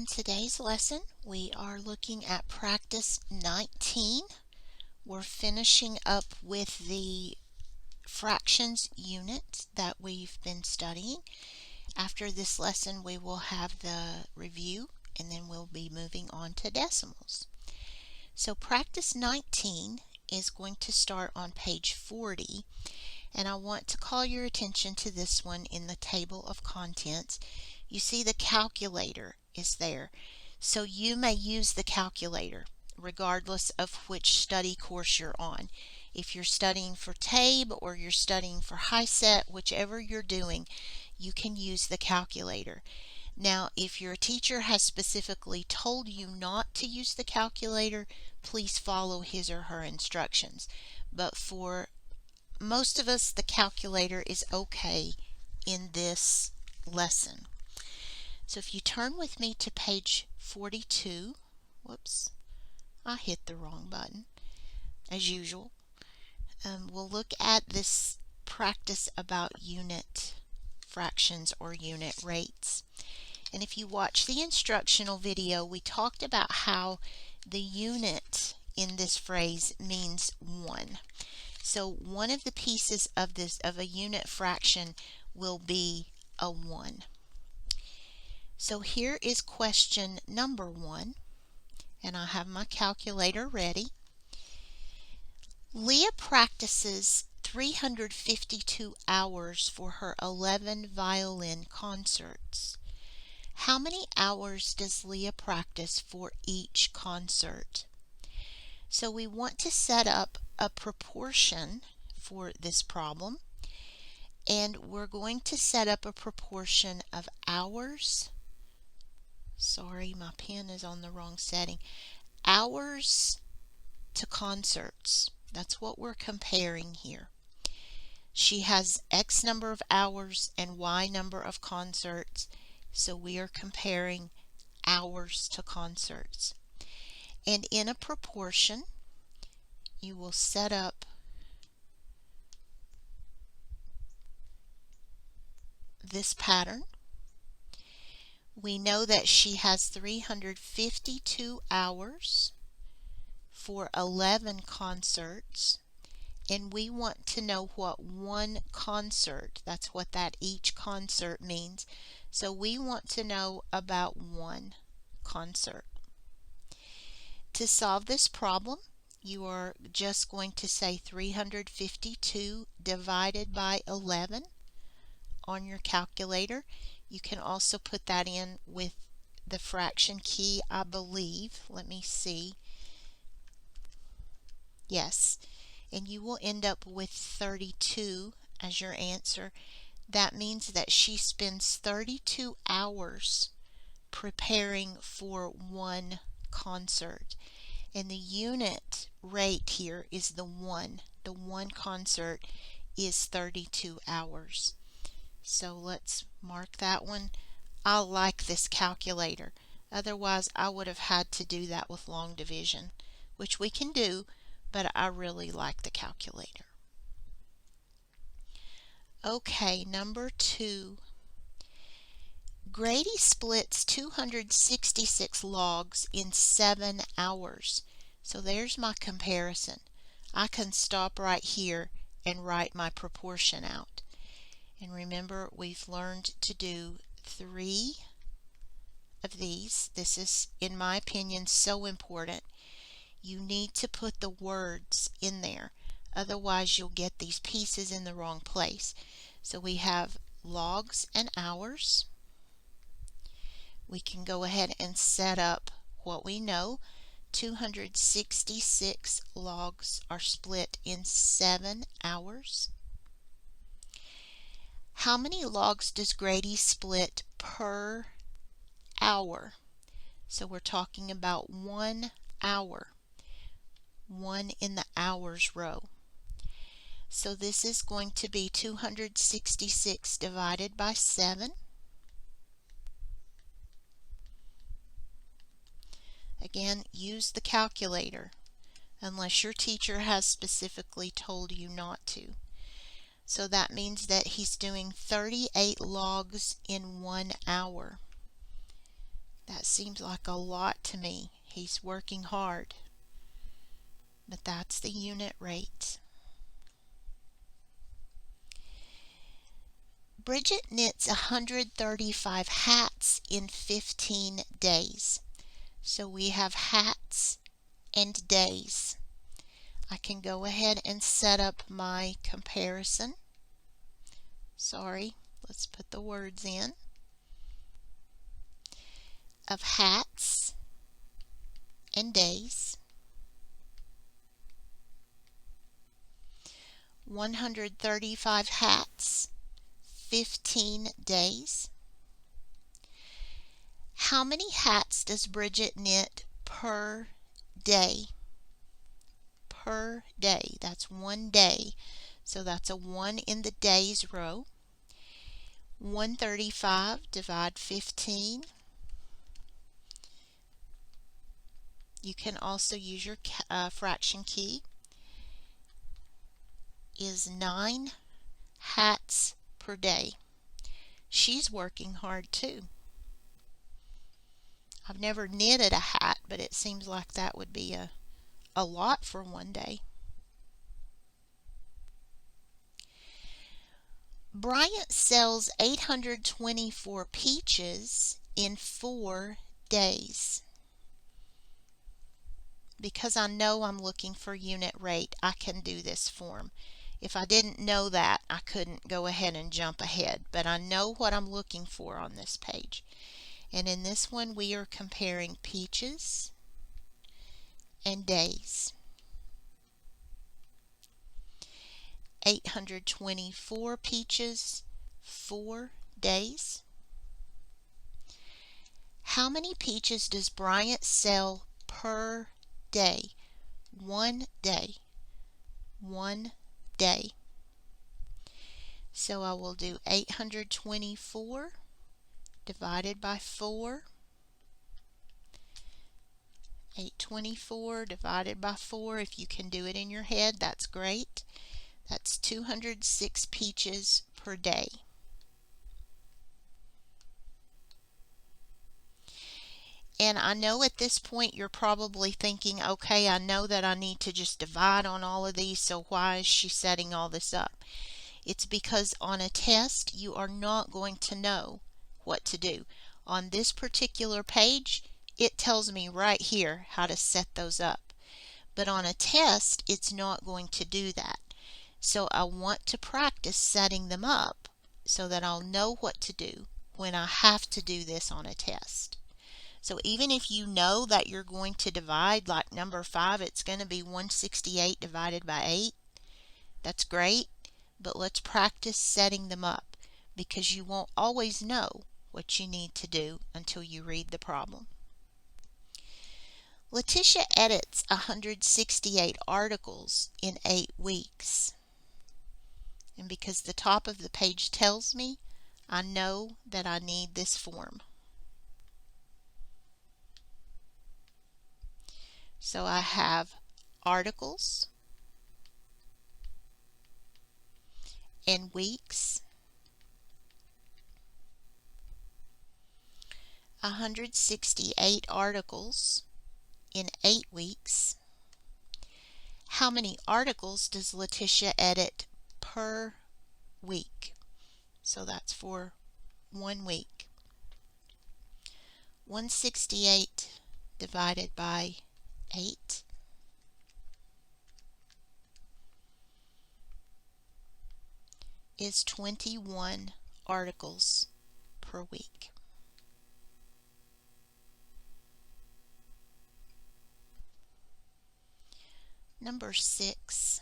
In today's lesson, we are looking at practice 19. We're finishing up with the fractions unit that we've been studying. After this lesson, we will have the review and then we'll be moving on to decimals. So practice 19 is going to start on page 40, and I want to call your attention to this one in the table of contents. You see the calculator is there, so you may use the calculator regardless of which study course you're on. If you're studying for TABE or you're studying for HiSET, whichever you're doing, you can use the calculator. Now, if your teacher has specifically told you not to use the calculator, please follow his or her instructions. But for most of us, the calculator is okay in this lesson. So if you turn with me to page 42, whoops, I hit the wrong button, as usual. We'll look at this practice about unit fractions or unit rates. And if you watch the instructional video, we talked about how the unit in this phrase means 1. So one of the pieces of a unit fraction will be a 1. So here is question number 1, and I have my calculator ready. Leah practices 352 hours for her 11 violin concerts. How many hours does Leah practice for each concert? So we want to set up a proportion for this problem, and we're going to set up a proportion of hours. Sorry, my pen is on the wrong setting. Hours to concerts. That's what we're comparing here. She has X number of hours and Y number of concerts, so we are comparing hours to concerts. And in a proportion, you will set up this pattern. We know that she has 352 hours for 11 concerts, and we want to know what one concert, that's what that each concert means. So we want to know about one concert. To solve this problem, you are just going to say 352 divided by 11 on your calculator. You can also put that in with the fraction key, I believe. Let me see. Yes, and you will end up with 32 as your answer. That means that she spends 32 hours preparing for one concert. And the unit rate here is the 1. The one concert is 32 hours. So let's mark that one. I like this calculator. Otherwise, I would have had to do that with long division, which we can do, but I really like the calculator. Okay, number 2. Grady splits 266 logs in 7 hours. So there's my comparison. I can stop right here and write my proportion out. And remember, we've learned to do 3 of these. This is, in my opinion, so important. You need to put the words in there. Otherwise, you'll get these pieces in the wrong place. So we have logs and hours. We can go ahead and set up what we know. 266 logs are split in 7 hours. How many logs does Grady split per hour? So we're talking about 1 hour. 1 in the hours row. So this is going to be 266 divided by 7. Again, use the calculator unless your teacher has specifically told you not to. So that means that he's doing 38 logs in 1 hour. That seems like a lot to me. He's working hard, but that's the unit rate. Bridget knits 135 hats in 15 days. So we have hats and days. I can go ahead and set up my comparison. Sorry, let's put the words in. Of hats and days. 135 hats, 15 days. How many hats does Bridget knit per day? Per day. That's 1 day. So that's a 1 in the days row. 135 divide 15. You can also use your fraction key. Is 9 hats per day. She's working hard too. I've never knitted a hat, but it seems like that would be a lot for 1 day. Bryant sells 824 peaches in 4 days. Because I know I'm looking for unit rate, I can do this form. If I didn't know that, I couldn't go ahead and jump ahead, but I know what I'm looking for on this page. And in this one, we are comparing peaches and days. 824 peaches, 4 days. How many peaches does Bryant sell per day? 1 day. 1 day. So I will do 824 divided by 4. 824 divided by 4. If you can do it in your head, that's great. That's 206 peaches per day. And I know at this point you're probably thinking, okay, I know that I need to just divide on all of these, so why is she setting all this up? It's because on a test you are not going to know what to do. On this particular page, it tells me right here how to set those up. But on a test, it's not going to do that. So I want to practice setting them up so that I'll know what to do when I have to do this on a test. So even if you know that you're going to divide, like number 5, it's going to be 168 divided by 8. That's great, but let's practice setting them up because you won't always know what you need to do until you read the problem. Letitia edits 168 articles in 8 weeks. And because the top of the page tells me, I know that I need this form. So I have articles and weeks. 168 articles in 8 weeks. How many articles does Letitia edit per week? So that's for 1 week. 168 divided by 8. Is 21 articles per week. Number 6.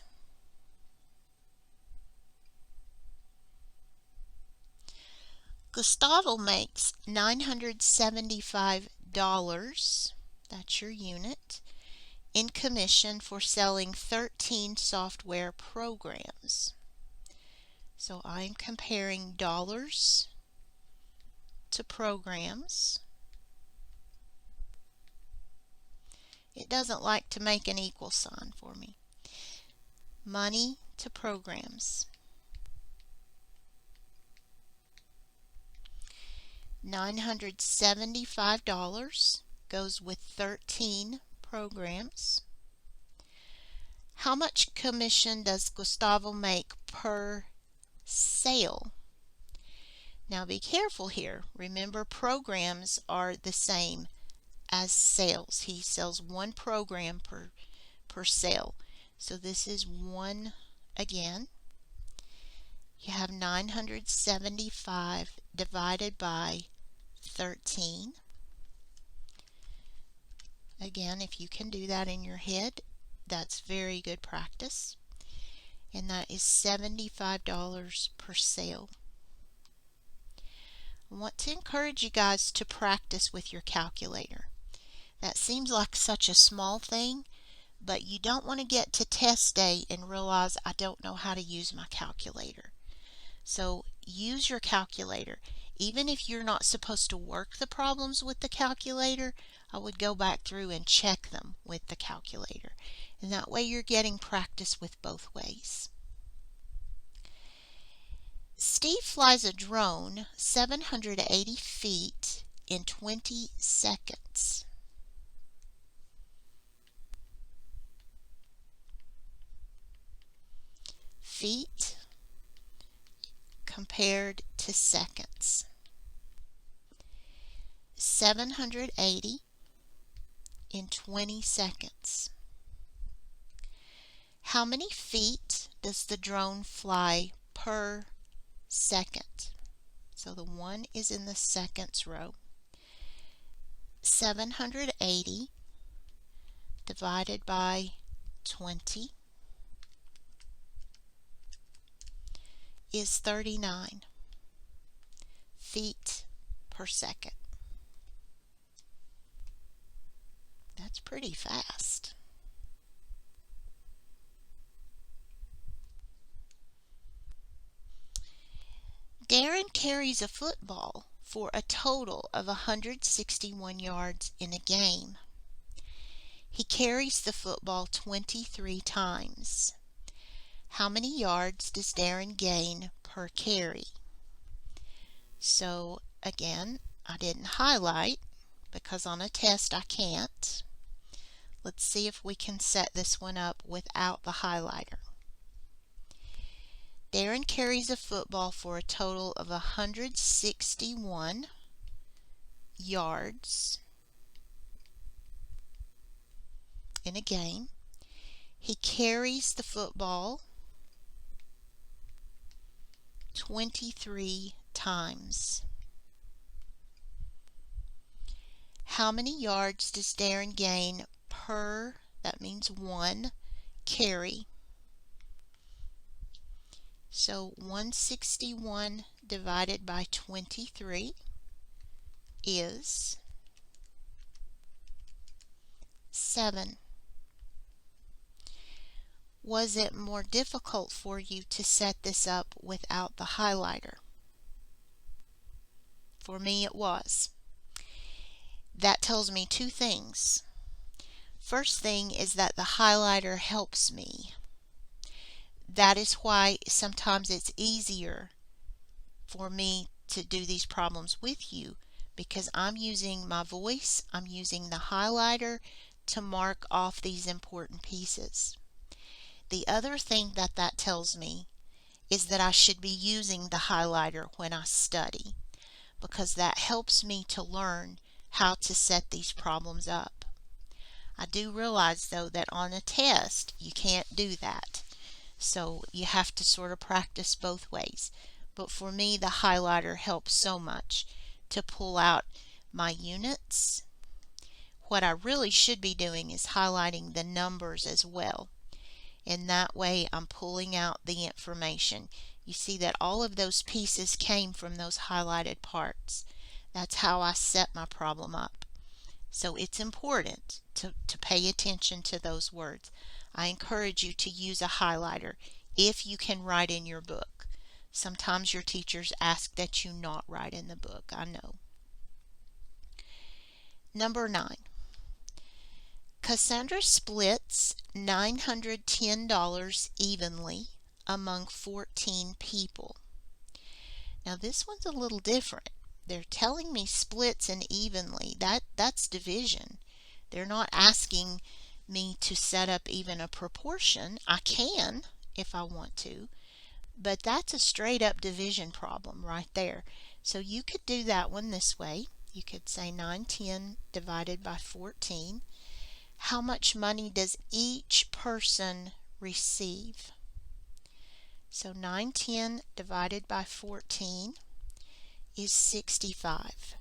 Gustavo makes $975, that's your unit, in commission for selling 13 software programs. So I'm comparing dollars to programs. It doesn't like to make an equal sign for me. Money to programs. $975 goes with 13 programs. How much commission does Gustavo make per sale? Now be careful here. Remember, programs are the same as sales. He sells one program per sale. So this is one again. You have 975 divided by 13. Again, if you can do that in your head, that's very good practice. And that is $75 per sale. I want to encourage you guys to practice with your calculator. That seems like such a small thing, but you don't want to get to test day and realize I don't know how to use my calculator. So use your calculator. Even if you're not supposed to work the problems with the calculator, I would go back through and check them with the calculator. And that way you're getting practice with both ways. Steve flies a drone 780 feet in 20 seconds. Feet compared to seconds. 780 in 20 seconds. How many feet does the drone fly per second? So the 1 is in the seconds row. 780 divided by 20 is 39 feet per second. That's pretty fast. Darren carries a football for a total of 161 yards in a game. He carries the football 23 times. How many yards does Darren gain per carry? So again, I didn't highlight because on a test I can't. Let's see if we can set this one up without the highlighter. Darren carries a football for a total of 161 yards in a game. He carries the football 23 times. How many yards does Darren gain per, that means one, carry? So 161 divided by 23 is 7. Was it more difficult for you to set this up without the highlighter? For me, it was. That tells me two things. First thing is that the highlighter helps me. That is why sometimes it's easier for me to do these problems with you, because I'm using my voice, I'm using the highlighter to mark off these important pieces. The other thing that tells me is that I should be using the highlighter when I study, because that helps me to learn how to set these problems up. I do realize though that on a test you can't do that. So you have to sort of practice both ways. But for me, the highlighter helps so much to pull out my units. What I really should be doing is highlighting the numbers as well. And that way I'm pulling out the information. You see that all of those pieces came from those highlighted parts. That's how I set my problem up. So it's important to pay attention to those words. I encourage you to use a highlighter if you can write in your book. Sometimes your teachers ask that you not write in the book, I know. Number 9. Cassandra splits $910 evenly among 14 people. Now this one's a little different. they're telling me splits and evenly. That's division. They're not asking me to set up even a proportion. I can if I want to, but that's a straight up division problem right there. So you could do that one this way. You could say 910 divided by 14. How much money does each person receive? So 910 divided by 14 is 65.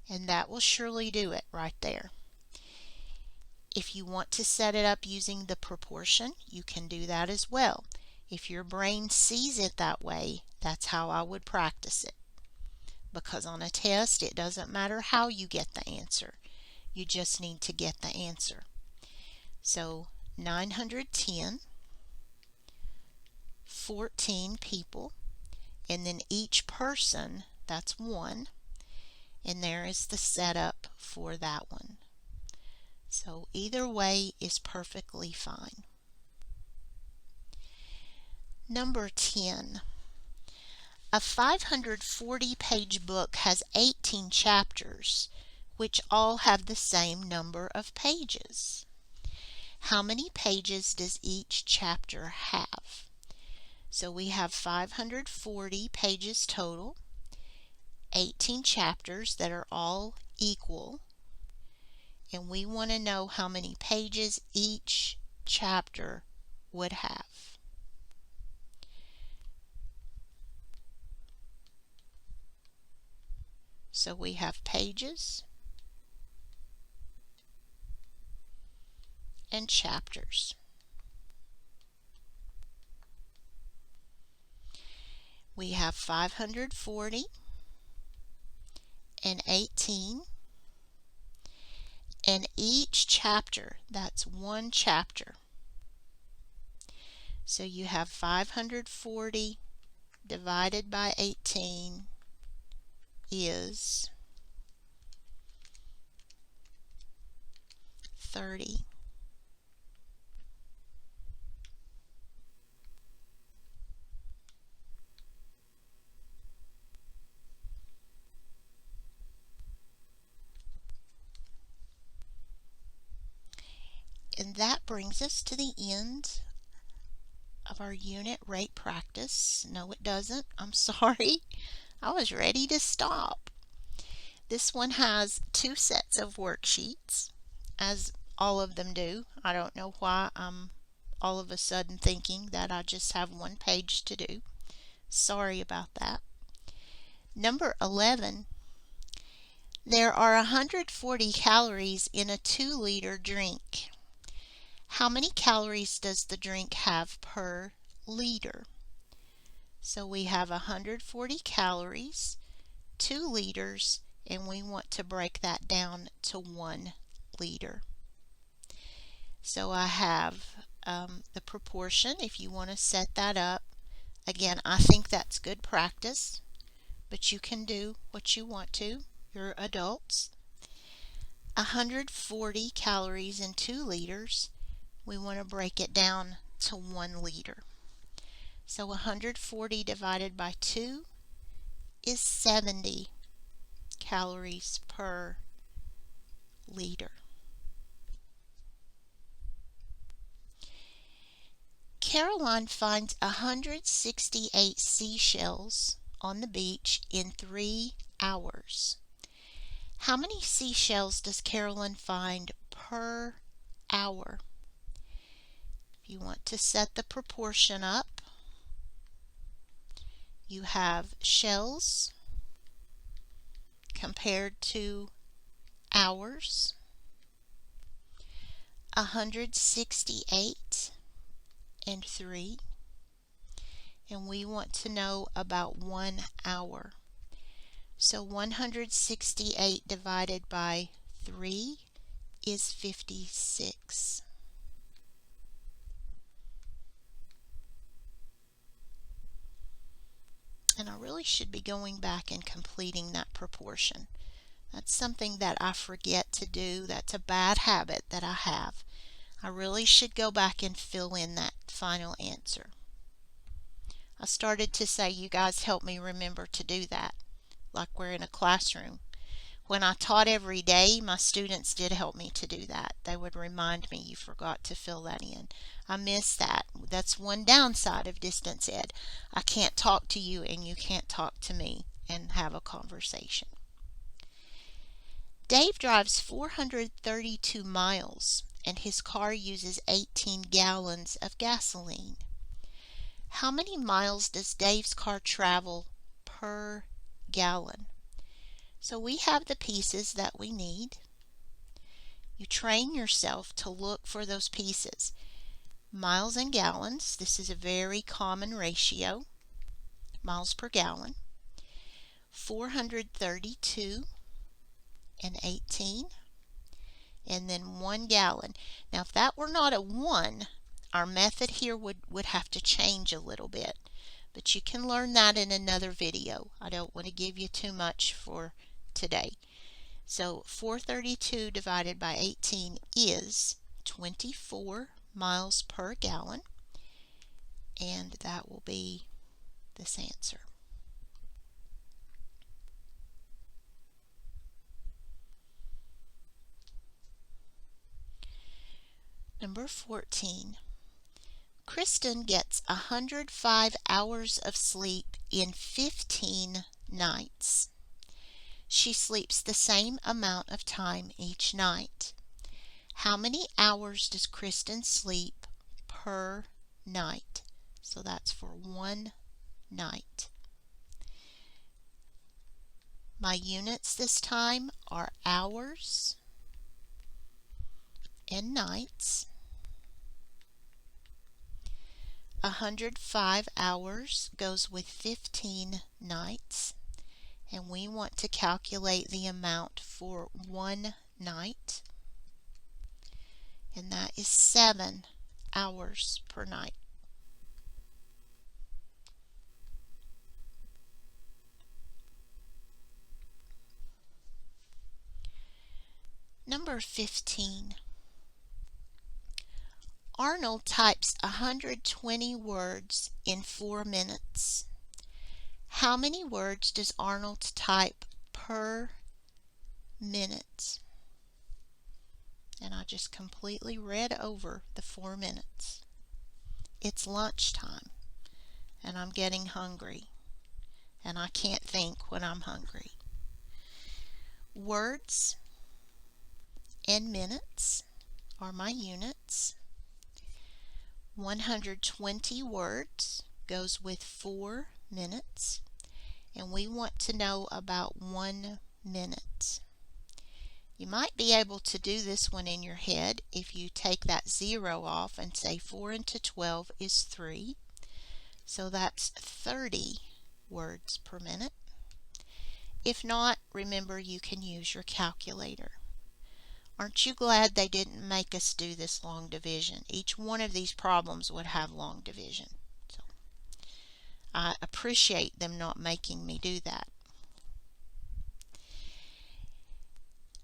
And that will surely do it right there. If you want to set it up using the proportion, you can do that as well. If your brain sees it that way, that's how I would practice it. Because on a test, it doesn't matter how you get the answer. You just need to get the answer. So 910, 14 people, and then each person, that's 1, and there is the setup for that one. So either way is perfectly fine. Number 10. A 540-page book has 18 chapters, which all have the same number of pages. How many pages does each chapter have? So we have 540 pages total, 18 chapters that are all equal, and we want to know how many pages each chapter would have. So we have pages and chapters. We have 540 and 18, and each chapter, that's one chapter. So you have 540 divided by 18 is 30. And that brings us to the end of our unit rate practice. No, it doesn't. I'm sorry. I was ready to stop. This one has 2 sets of worksheets, as all of them do. I don't know why I'm all of a sudden thinking that I just have 1 page to do. Sorry about that. Number 11. There are 140 calories in a 2-liter drink. How many calories does the drink have per liter? So we have 140 calories, 2 liters, and we want to break that down to 1 liter. So I have the proportion, if you want to set that up. Again, I think that's good practice, but you can do what you want to. You're adults. 140 calories in 2 liters. We want to break it down to 1 liter. So 140 divided by 2 is 70 calories per liter. Caroline finds 168 seashells on the beach in 3 hours. How many seashells does Caroline find per hour? If you want to set the proportion up, you have shells compared to hours. 168 and 3. And we want to know about 1 hour. So 168 divided by 3 is 56. And I really should be going back and completing that proportion. That's something that I forget to do. That's a bad habit that I have. I really should go back and fill in that final answer. I started to say, you guys help me remember to do that. like we're in a classroom. When I taught every day, my students did help me to do that. They would remind me, you forgot to fill that in. I miss that. That's one downside of distance ed. I can't talk to you and you can't talk to me and have a conversation. Dave drives 432 miles and his car uses 18 gallons of gasoline. How many miles does Dave's car travel per gallon? So we have the pieces that we need. You train yourself to look for those pieces. Miles and gallons, this is a very common ratio, miles per gallon. 432 and 18, and then 1 gallon. Now if that were not a 1, our method here would have to change a little bit. But you can learn that in another video. I don't want to give you too much for today. So 432 divided by 18 is 24 miles per gallon, and that will be this answer. Number 14. Kristen gets 105 hours of sleep in 15 nights. She sleeps the same amount of time each night. How many hours does Kristen sleep per night? So that's for one night. My units this time are hours and nights. 105 hours goes with 15 nights, and we want to calculate the amount for one night, and that is 7 hours per night. Number 15. Arnold types 120 words in 4 minutes. How many words does Arnold type per minute? And I just completely read over the 4 minutes. It's lunchtime, and I'm getting hungry, and I can't think when I'm hungry. Words and minutes are my units. 120 words goes with 4 minutes, and we want to know about 1 minute. You might be able to do this one in your head if you take that 0 off and say 4 into 12 is 3. So that's 30 words per minute. If not, remember you can use your calculator. Aren't you glad they didn't make us do this long division? Each one of these problems would have long division. So I appreciate them not making me do that.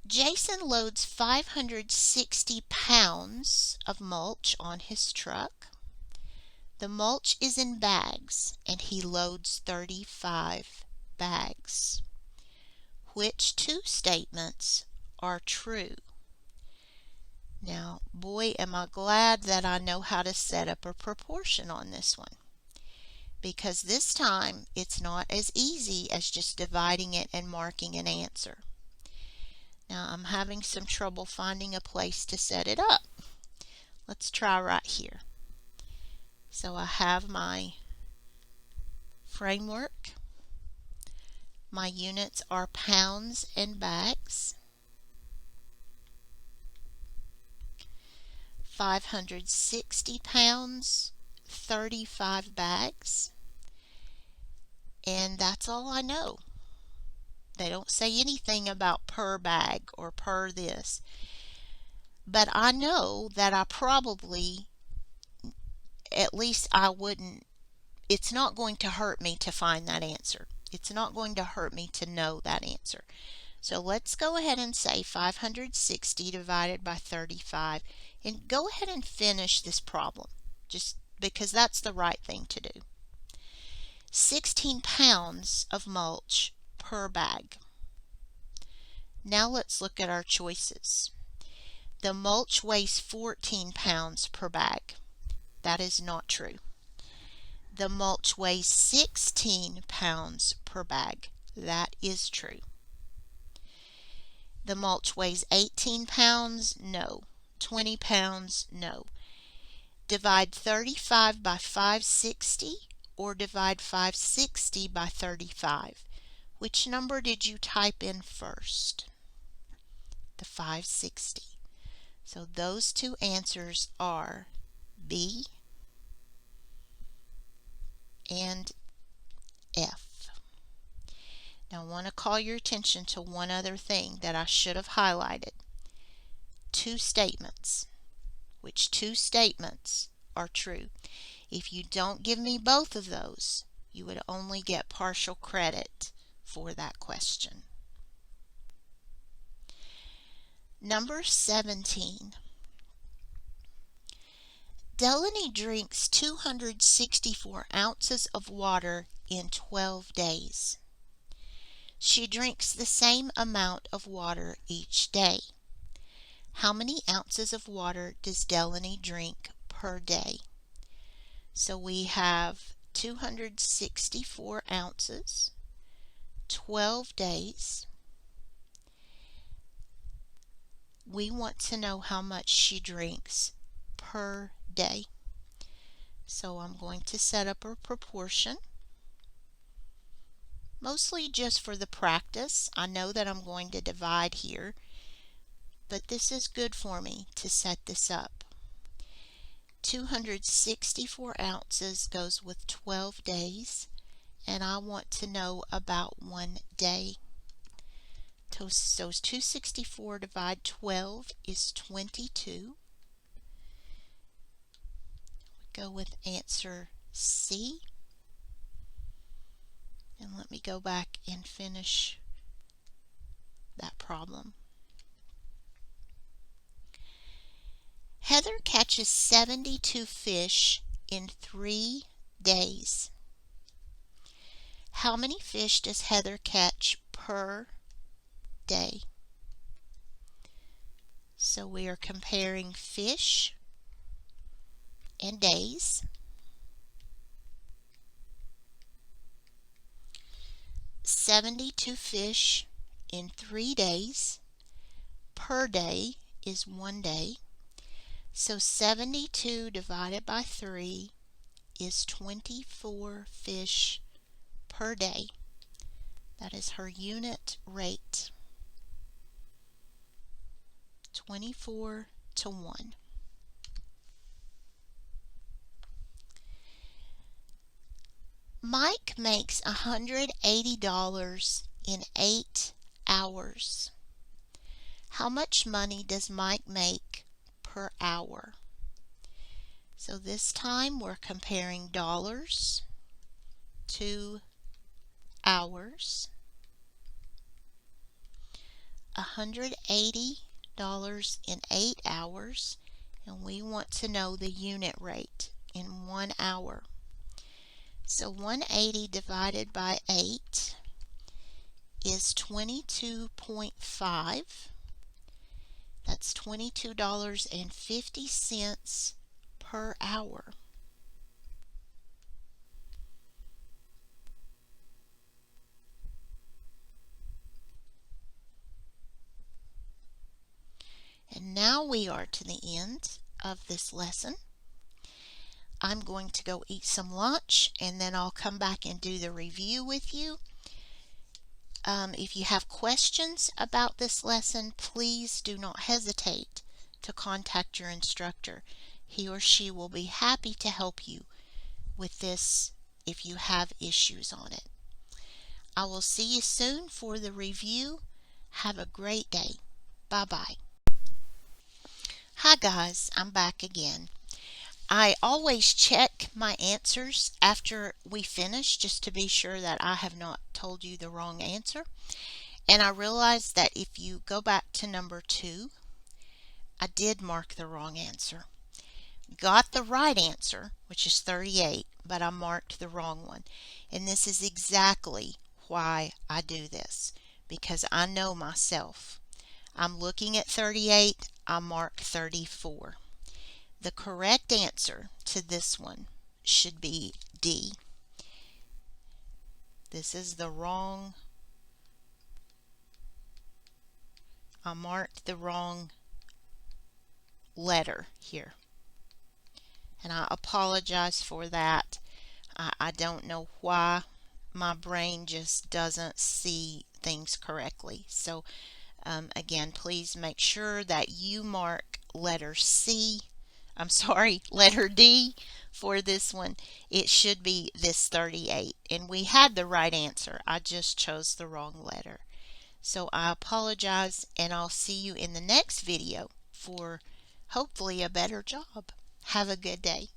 Jason loads 560 pounds of mulch on his truck. The mulch is in bags, and he loads 35 bags. Which 2 statements are true? Now, boy, am I glad that I know how to set up a proportion on this one, because this time it's not as easy as just dividing it and marking an answer. Now, I'm having some trouble finding a place to set it up. Let's try right here. So I have my framework. My units are pounds and bags. 560 pounds, 35 bags, and that's all I know. They don't say anything about per bag or per this, but I know that I probably, at least I wouldn't, it's not going to hurt me to find that answer. It's not going to hurt me to know that answer. So let's go ahead and say 560 divided by 35, and go ahead and finish this problem, just because that's the right thing to do. 16 pounds of mulch per bag. Now let's look at our choices. The mulch weighs 14 pounds per bag. That is not true. The mulch weighs 16 pounds per bag. That is true. The mulch weighs 18 pounds? No. 20 pounds? No. Divide 35 by 560 or divide 560 by 35. Which number did you type in first? The 560. So those two answers are B and F. Now I want to call your attention to one other thing that I should have highlighted. Two statements. Which two statements are true? If you don't give me both of those, you would only get partial credit for that question. Number 17. Delaney drinks 264 ounces of water in 12 days. She drinks the same amount of water each day. How many ounces of water does Delaney drink per day? So we have 264 ounces, 12 days. We want to know how much she drinks per day. So I'm going to set up a proportion, mostly just for the practice. I know that I'm going to divide here, but this is good for me to set this up. 264 ounces goes with 12 days, and I want to know about 1 day. So 264 divided 12 is 22. Go with answer C. And let me go back and finish that problem. Heather catches 72 fish in 3 days. How many fish does Heather catch per day? So we are comparing fish and days. 72 fish in 3 days. Per day is 1 day. So 72 divided by 3 is 24 fish per day. That is her unit rate. 24 to 1. Mike makes $180 in 8 hours. How much money does Mike make per hour? So this time we're comparing dollars to hours. $180 in 8 hours, and we want to know the unit rate in 1 hour. So 180 divided by 8 is 22.5. That's $22.50 per hour. And now we are to the end of this lesson. I'm going to go eat some lunch, and then I'll come back and do the review with you. If you have questions about this lesson, please do not hesitate to contact your instructor. He or she will be happy to help you with this if you have issues on it. I will see you soon for the review. Have a great day. Bye-bye. Hi guys, I'm back again. I always check my answers after we finish just to be sure that I have not told you the wrong answer. And I realized that if you go back to number 2, I did mark the wrong answer. Got the right answer, which is 38, but I marked the wrong one. And this is exactly why I do this, because I know myself. I'm looking at 38, I mark 34. The correct answer to this one should be D. This is the wrong, I marked the wrong letter here. And I apologize for that. I don't know why my brain just doesn't see things correctly. So again, please make sure that you mark letter C. I'm sorry, letter D for this one. It should be this 38. And we had the right answer. I just chose the wrong letter. So I apologize, and I'll see you in the next video for hopefully a better job. Have a good day.